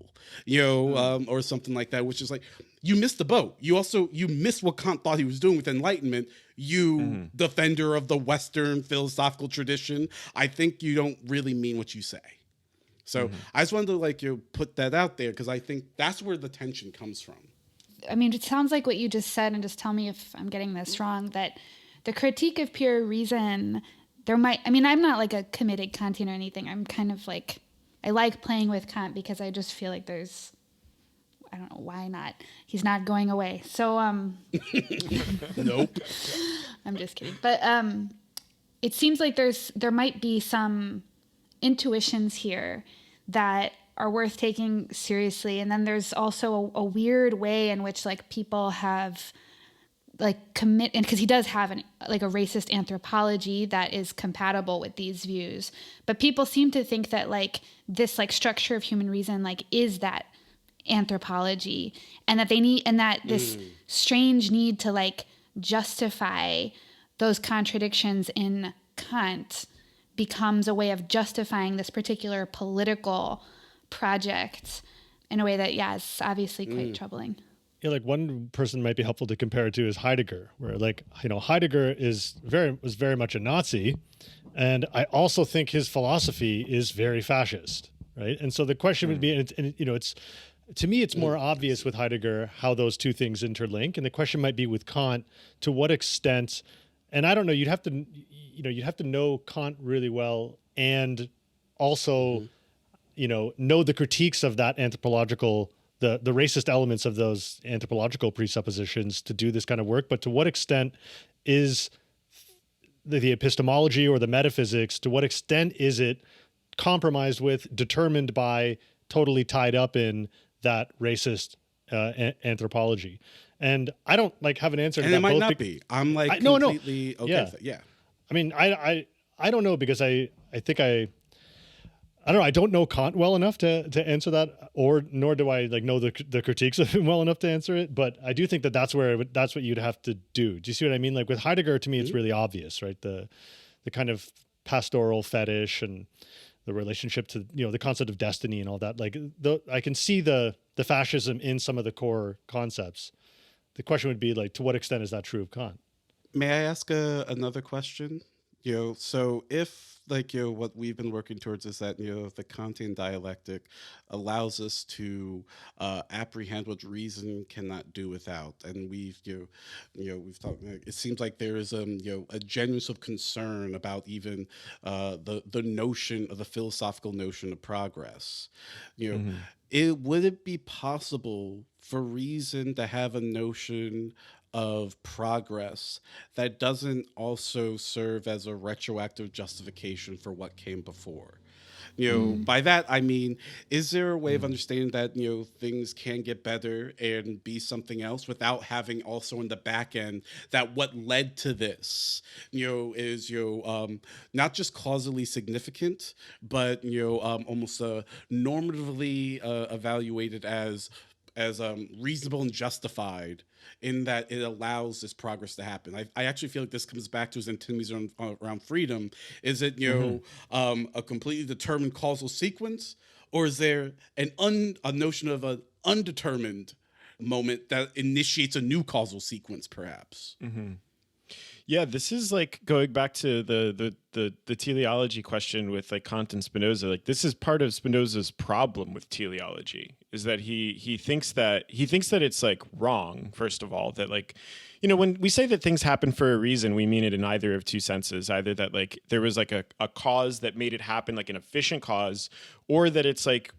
or something like that, which is like, you missed the boat. You missed what Kant thought he was doing with Enlightenment. You defender of the Western philosophical tradition. I think you don't really mean what you say. So I just wanted to put that out there because I think that's where the tension comes from. I mean, it sounds like what you just said, and just tell me if I'm getting this wrong, that the critique of pure reason, I'm not a committed Kantian or anything. I'm kind of I like playing with Kant because I just feel like there's, I don't know, why not? He's not going away. So, Nope. I'm just kidding. But it seems like there might be some intuitions here that are worth taking seriously. And then there's also a weird way in which people have commit, and because he does have a racist anthropology that is compatible with these views, but people seem to think that this structure of human reason is that anthropology, and that they need, and that this strange need to justify those contradictions in Kant becomes a way of justifying this particular political project in a way that is obviously quite troubling. Yeah, one person might be helpful to compare it to is Heidegger, where Heidegger was very much a Nazi, and I also think his philosophy is very fascist, right? And so the question would be, and it's to me, it's more obvious with Heidegger how those two things interlink, and the question might be with Kant, to what extent, and I don't know, you'd have to know Kant really well, and also, know the critiques of that anthropological, the racist elements of those anthropological presuppositions to do this kind of work. But to what extent is the epistemology or the metaphysics, to what extent is it compromised with, determined by, totally tied up in that racist anthropology? And I don't have an answer to and that. And it might not be. I'm completely okay with it. Yeah. I mean, I don't know, because I think I don't know. I don't know Kant well enough to answer that, nor do I know the critiques of him well enough to answer it. But I do think that's what you'd have to do. Do you see what I mean? With Heidegger, to me, it's really obvious, right? The kind of pastoral fetish and the relationship to the concept of destiny and all that. I can see the fascism in some of the core concepts. The question would be to what extent is that true of Kant? May I ask another question? So if what we've been working towards is that the Kantian dialectic allows us to apprehend what reason cannot do without, and we've talked. It seems like there is a genuine sort of concern about even the notion of the philosophical notion of progress. would it be possible for reason to have a notion of progress that doesn't also serve as a retroactive justification for what came before? By that, I mean, is there a way of understanding that, things can get better and be something else without having also in the back end that what led to this, is, not just causally significant, but, almost normatively evaluated as reasonable and justified, in that it allows this progress to happen. I actually feel like this comes back to his antinomies around freedom. Is it, a completely determined causal sequence, or is there a notion of an undetermined moment that initiates a new causal sequence, perhaps? Yeah, this is like going back to the teleology question with like Kant and Spinoza. Like, this is part of Spinoza's problem with teleology, is that he thinks that it's like wrong, first of all, that like, when we say that things happen for a reason, we mean it in either of two senses, either that like there was like a cause that made it happen, like an efficient cause, or that it's like,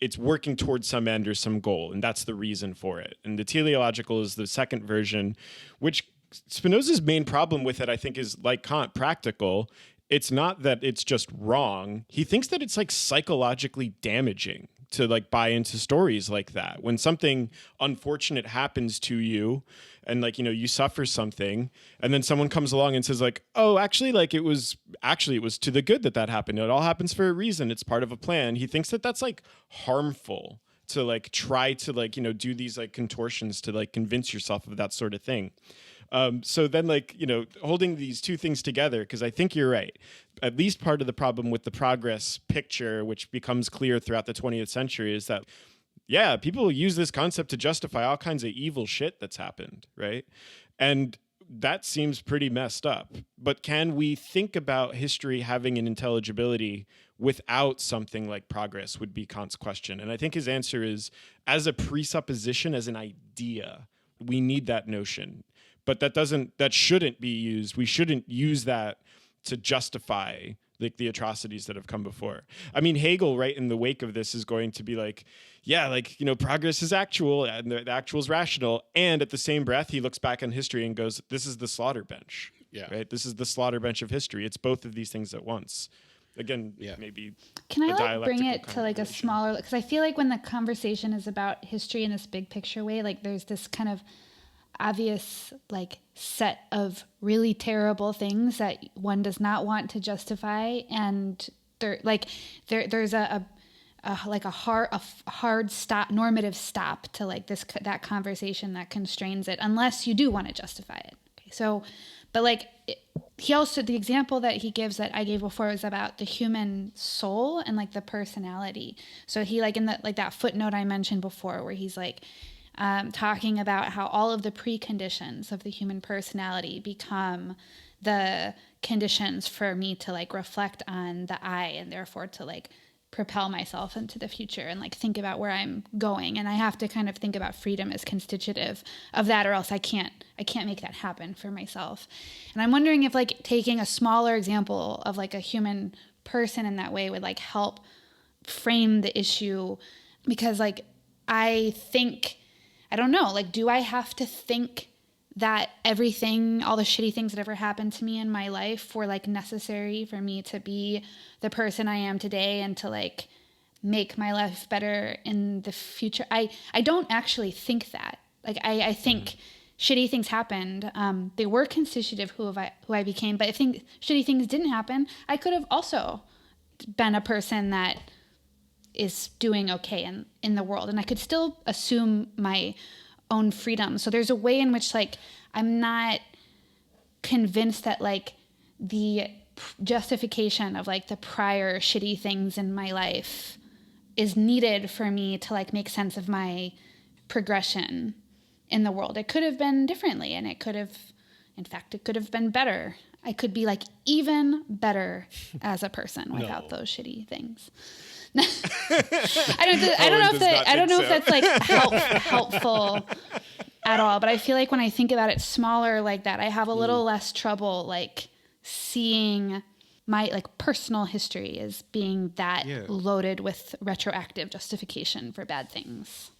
it's working towards some end or some goal, and that's the reason for it. And the teleological is the second version, which Spinoza's main problem with it, I think, is like Kant, practical. It's not that it's just wrong. He thinks that it's like psychologically damaging to like buy into stories like that. When something unfortunate happens to you and like, you suffer something, and then someone comes along and says like, oh, actually, like it was to the good that happened. It all happens for a reason. It's part of a plan. He thinks that that's like harmful to like try to like, do these like contortions to like convince yourself of that sort of thing. So then, like, holding these two things together, because I think you're right. At least part of the problem with the progress picture, which becomes clear throughout the 20th century, is that, yeah, people use this concept to justify all kinds of evil shit that's happened, right? And that seems pretty messed up. But can we think about history having an intelligibility without something like progress, would be Kant's question. And I think his answer is, as a presupposition, as an idea, we need that notion. But that shouldn't be used. We shouldn't use that to justify like the atrocities that have come before. I mean, Hegel, right, in the wake of this is going to be like, yeah, like, progress is actual and the actual is rational. And at the same breath, he looks back on history and goes, this is the slaughter bench. Yeah. Right. This is the slaughter bench of history. It's both of these things at once. Again, maybe. Can I like bring it to like a smaller, because I feel like when the conversation is about history in this big picture way, like there's this kind of obvious like set of really terrible things that one does not want to justify, and there's a hard stop, normative stop to like that conversation that constrains it, unless you do want to justify it. Okay, so, but like he also, the example that he gives that I gave before was about the human soul and like the personality. So he like in the like that footnote I mentioned before, where he's like talking about how all of the preconditions of the human personality become the conditions for me to like reflect on the I, and therefore to like propel myself into the future and like think about where I'm going. And I have to kind of think about freedom as constitutive of that, or else I can't make that happen for myself. And I'm wondering if like taking a smaller example of like a human person in that way would like help frame the issue, because like I think, I don't know, like, do I have to think that everything, all the shitty things that ever happened to me in my life were like necessary for me to be the person I am today and to like make my life better in the future? I don't actually think that. Like, I think shitty things happened. They were constitutive who I became, but if shitty things didn't happen, I could have also been a person that is doing okay in the world, and I could still assume my own freedom. So there's a way in which like I'm not convinced that like the justification of like the prior shitty things in my life is needed for me to like make sense of my progression in the world. It could have been differently, and it could have been better. I could be like even better as a person without those shitty things. I don't know if that's like helpful at all, but I feel like when I think about it smaller like that, I have a little less trouble like seeing my like personal history as being that loaded with retroactive justification for bad things.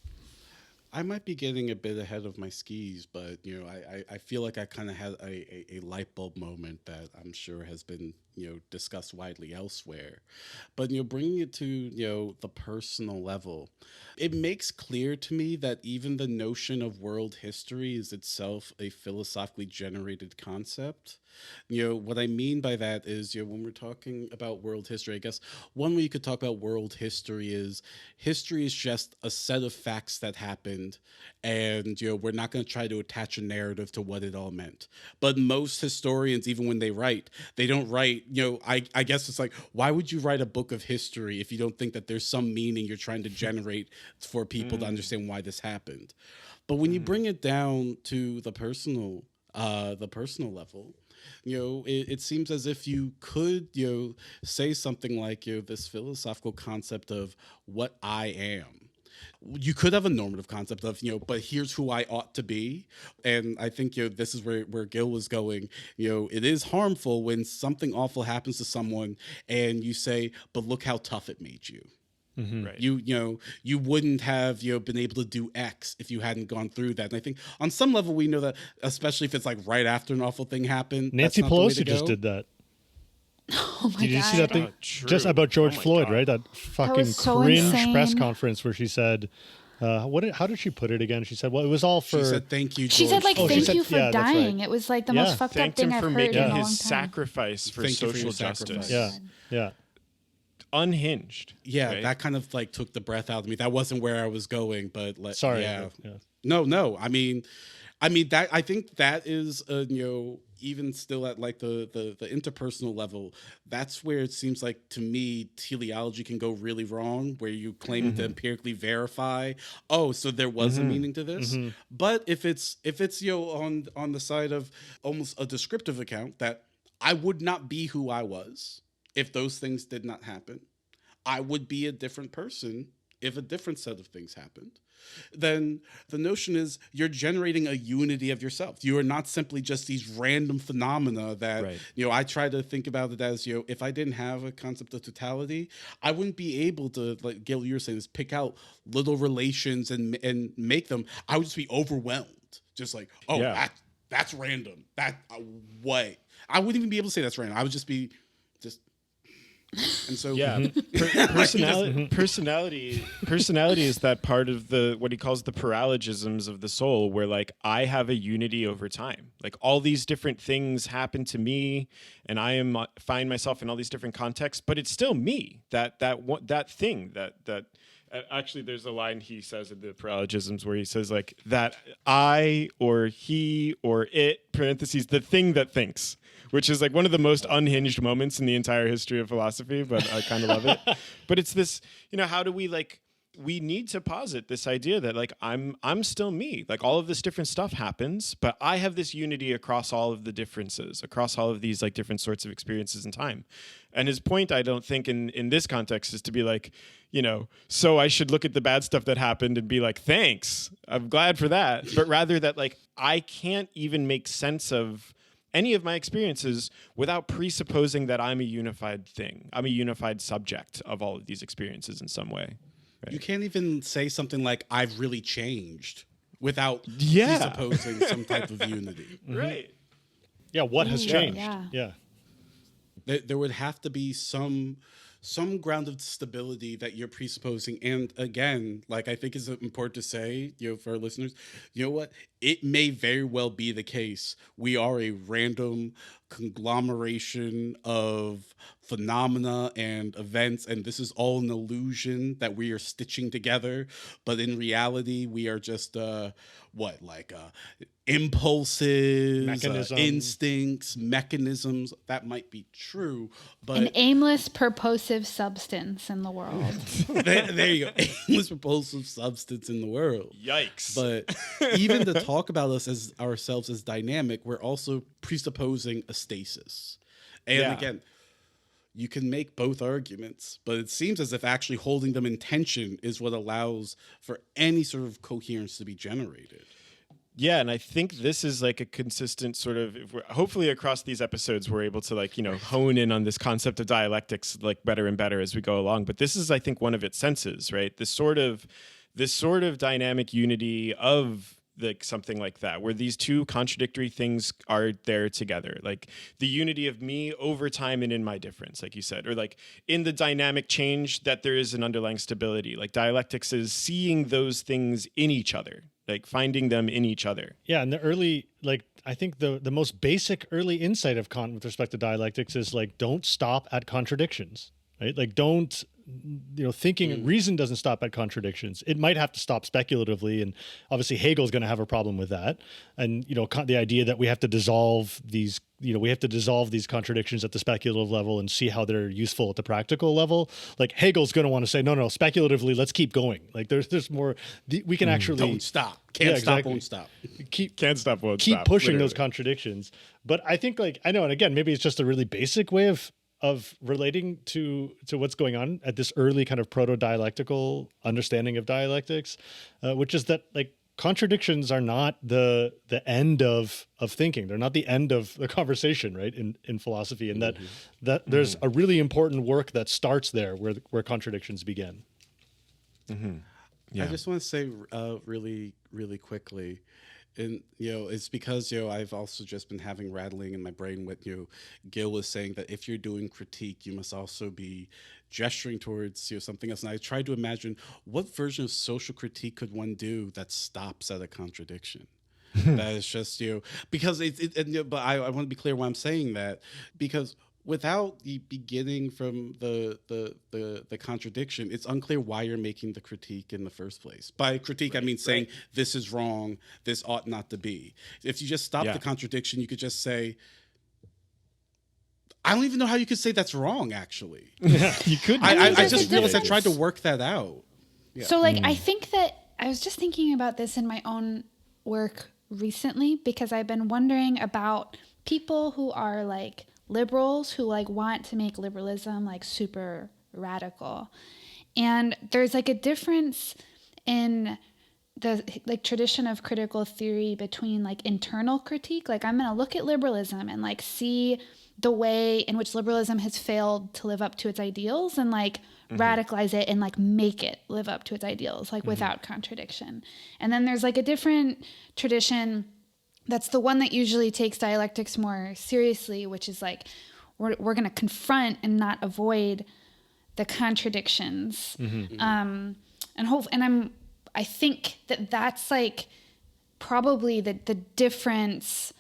I might be getting a bit ahead of my skis, but I feel like I kind of had a light bulb moment that I'm sure has been discussed widely elsewhere. But bringing it to the personal level, it makes clear to me that even the notion of world history is itself a philosophically generated concept. What I mean by that is, when we're talking about world history, I guess one way you could talk about world history is just a set of facts that happened, and we're not going to try to attach a narrative to what it all meant. But most historians, even when they write, they don't write. I guess it's like, why would you write a book of history if you don't think that there's some meaning you're trying to generate for people to understand why this happened? But when you bring it down to the personal level, it seems as if you could, say something like, this philosophical concept of what I am. You could have a normative concept of, but here's who I ought to be. And I think, this is where Gil was going. It is harmful when something awful happens to someone and you say, but look how tough it made you. Mm-hmm. Right. You wouldn't have been able to do X if you hadn't gone through that. And I think on some level we know that, especially if it's like right after an awful thing happened. Nancy Pelosi just did that. Oh my God! Did you see that thing just about George Floyd? God. Right, that fucking so cringe insane. Press conference where she said, how did she put it again? She said, well, it was all for. She said, thank you, George. She said, like, thank you for dying. Right. It was like the most fucked up thing I've heard in a long time. Thanked him for making his sacrifice for social justice. Yeah. Unhinged. Yeah, right? that kind of like took the breath out of me. That wasn't where I was going, but sorry. Yeah. No. I mean that, I think that is even still at like the interpersonal level, that's where it seems like to me teleology can go really wrong, where you claim to empirically verify, so there was a meaning to this. But if it's on the side of almost a descriptive account that I would not be who I was if those things did not happen, I would be a different person if a different set of things happened, then the notion is you're generating a unity of yourself. You are not simply just these random phenomena that, I try to think about it as, if I didn't have a concept of totality, I wouldn't be able to, like Gil, you were saying, is pick out little relations and make them. I would just be overwhelmed. Just like, that's random. What? I wouldn't even be able to say that's random. I would just be and so personality is that part of the what he calls the paralogisms of the soul, where like I have a unity over time. Like all these different things happen to me, and I find myself in all these different contexts, but it's still me. That thing that. Actually, there's a line he says in the paralogisms where he says like that I or he or it (parentheses) the thing that thinks, which is like one of the most unhinged moments in the entire history of philosophy, but I kind of love it. But it's this, how do we we need to posit this idea that like I'm still me. Like all of this different stuff happens, but I have this unity across all of the differences, across all of these like different sorts of experiences in time. And his point, I don't think in this context, is to be like, so I should look at the bad stuff that happened and be like, thanks, I'm glad for that. But rather that like I can't even make sense of any of my experiences without presupposing that I'm a unified thing. I'm a unified subject of all of these experiences in some way. Right? You can't even say something like, I've really changed without presupposing some type of unity. Right. Yeah, what has changed? Yeah. There would have to be some grounded stability that you're presupposing. And again, like I think is important to say, for our listeners, what? It may very well be the case. We are a random conglomeration of phenomena and events, and this is all an illusion that we are stitching together. But in reality, we are just impulses, instincts, mechanisms. That might be true, but an aimless purposive substance in the world. there you go. Aimless purposive substance in the world. Yikes. But even to talk about us as ourselves as dynamic, we're also presupposing a stasis. And again, you can make both arguments, but it seems as if actually holding them in tension is what allows for any sort of coherence to be generated. Yeah, and I think this is like a consistent sort of, hopefully across these episodes, we're able to like, hone in on this concept of dialectics like better and better as we go along. But this is, I think, one of its senses, right? This sort of dynamic unity of like something like that, where these two contradictory things are there together, like the unity of me over time and in my difference, like you said, or like in the dynamic change that there is an underlying stability. Like dialectics is seeing those things in each other, like finding them in each other. Yeah, and the early, like, I think the most basic early insight of Kant with respect to dialectics is like, don't stop at contradictions, right? Like, don't, thinking reason doesn't stop at contradictions. It might have to stop speculatively, and obviously Hegel's going to have a problem with that. And the idea that we have to dissolve these, these contradictions at the speculative level and see how they're useful at the practical level. Like Hegel's going to want to say, no, speculatively, let's keep going. Like there's more. We can actually don't stop. Can't stop, won't stop. Can't stop, won't keep stop. pushing Literally. those contradictions. But I think, like, I know, and again, maybe it's just a really basic way of relating to what's going on at this early kind of proto-dialectical understanding of dialectics, which is that like contradictions are not the end of thinking. They're not the end of the conversation, right? In philosophy, and that there's a really important work that starts there where contradictions begin. Mm-hmm. Yeah. I just want to say really, really quickly, and it's because I've also just been having rattling in my brain what Gil was saying, that if you're doing critique, you must also be gesturing towards something else. And I tried to imagine what version of social critique could one do that stops at a contradiction. That is just because but I want to be clear why I'm saying that, because without the beginning from the contradiction, it's unclear why you're making the critique in the first place. By critique, I mean saying this is wrong, this ought not to be. If you just stop the contradiction, you could just say, I don't even know how you could say that's wrong, actually. You could. I just realized I tried to work that out. Yeah. So, like, I think that I was just thinking about this in my own work recently, because I've been wondering about people who are, like, liberals who, like, want to make liberalism, like, super radical. And there's, like, a difference in the, like, tradition of critical theory between, like, internal critique. Like, I'm going to look at liberalism and, like, see the way in which liberalism has failed to live up to its ideals, and like radicalize it and like make it live up to its ideals, like without contradiction. And then there's like a different tradition that's the one that usually takes dialectics more seriously, which is like we're going to confront and not avoid the contradictions. I think that's like probably the difference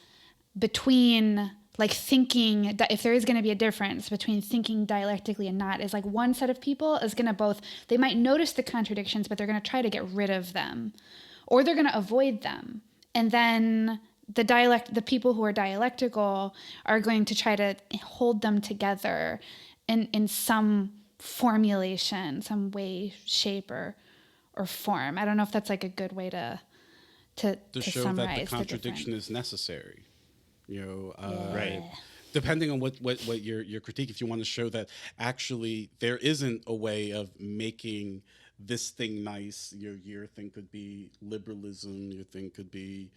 between like thinking, if there is going to be a difference between thinking dialectically and not, is like one set of people is going to they might notice the contradictions, but they're going to try to get rid of them, or they're going to avoid them. And then the people who are dialectical are going to try to hold them together in some formulation, some way, shape, or form. I don't know if that's like a good way to show summarize that the contradiction is necessary. Right. Depending on what your critique, if you want to show that actually there isn't a way of making this thing nice, your thing could be liberalism, your thing could be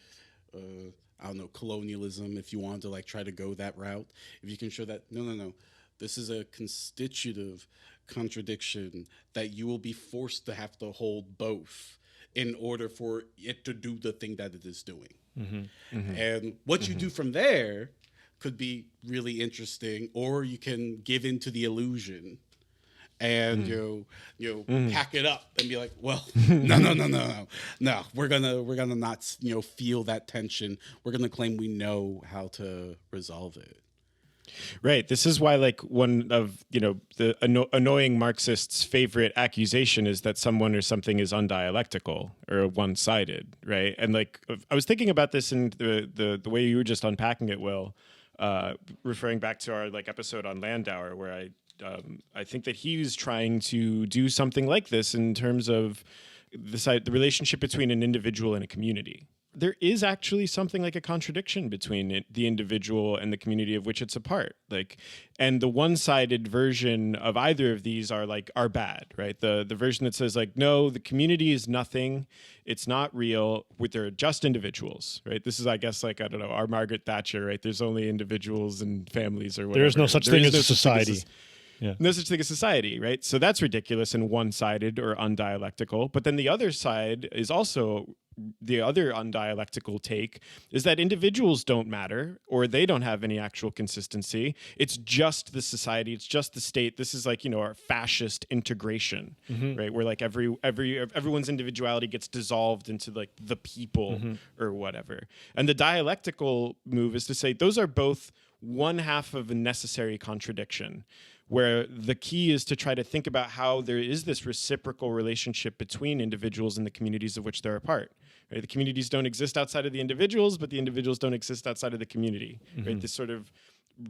I don't know, colonialism, if you want to like try to go that route. If you can show that no, this is a constitutive contradiction that you will be forced to have to hold both in order for it to do the thing that it is doing. And what you do from there could be really interesting, or you can give into the illusion and pack it up and be like, well, no, we're gonna not feel that tension. We're gonna claim we know how to resolve it. Right. This is why, like, one of the annoying Marxists' favorite accusation is that someone or something is undialectical or one-sided. Right. And like, I was thinking about this in the way you were just unpacking it, Will, referring back to our like episode on Landauer, where I think that he was trying to do something like this in terms of the relationship between an individual and a community. there is actually something like a contradiction between the individual and the community of which it's a part. Like, and the one-sided version of either of these are bad, right? The version that says like, no, the community is nothing, it's not real, they're just individuals, right? This is, I guess, like, I don't know, our Margaret Thatcher, right? There's only individuals and families or whatever. There is no such thing as a society. Yeah. No such thing as society, right? So that's ridiculous and one-sided or undialectical. But then the other side is also, the other undialectical take is that individuals don't matter, or they don't have any actual consistency. It's just the society, it's just the state. This is like, our fascist integration, right? Where like everyone's individuality gets dissolved into like the people or whatever. And the dialectical move is to say those are both one half of a necessary contradiction, where the key is to try to think about how there is this reciprocal relationship between individuals and the communities of which they're a part. Right? The communities don't exist outside of the individuals, but the individuals don't exist outside of the community. Right? This sort of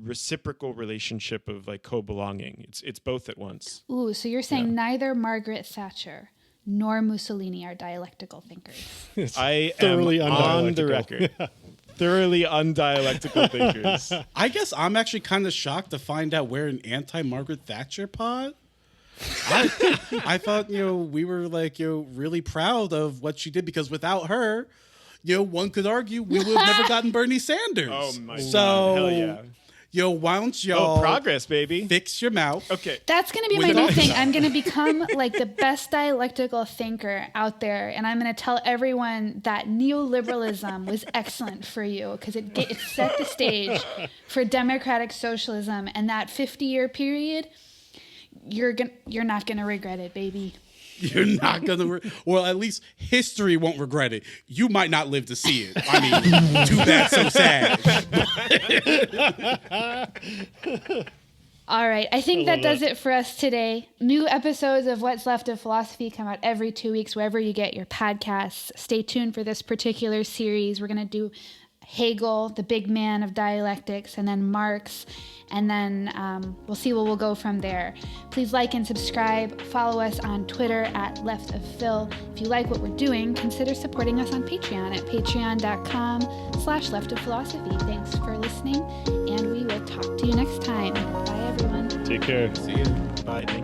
reciprocal relationship of like co-belonging. It's both at once. Ooh, so you're saying neither Margaret Thatcher nor Mussolini are dialectical thinkers. I thoroughly am on the record. Thoroughly undialectical thinkers. I guess I'm actually kind of shocked to find out we're an anti-Margaret Thatcher pod. I thought, we were like, really proud of what she did, because without her, one could argue we would have never gotten Bernie Sanders. Oh my God. So, Hell yeah. Why don't y'all progress, baby. Fix your mouth. Okay. That's going to be my new thing. I'm going to become like the best dialectical thinker out there, and I'm going to tell everyone that neoliberalism was excellent for you because it set the stage for democratic socialism, and that 50-year period, you're not going to regret it, baby. You're not going to, well, at least history won't regret it. You might not live to see it. I mean, too bad, so sad. All right. I think that does it for us today. New episodes of What's Left of Philosophy come out every 2 weeks, wherever you get your podcasts. Stay tuned for this particular series. We're going to do Hegel, the big man of dialectics, and then Marx, and then we'll see where we'll go from there. Please like and subscribe. Follow us on Twitter at LeftOfPhil. If you like what we're doing, consider supporting us on Patreon at patreon.com/leftofphilosophy. Thanks for listening, and we will talk to you next time. Bye, everyone. Take care. See you. Bye. Thank you.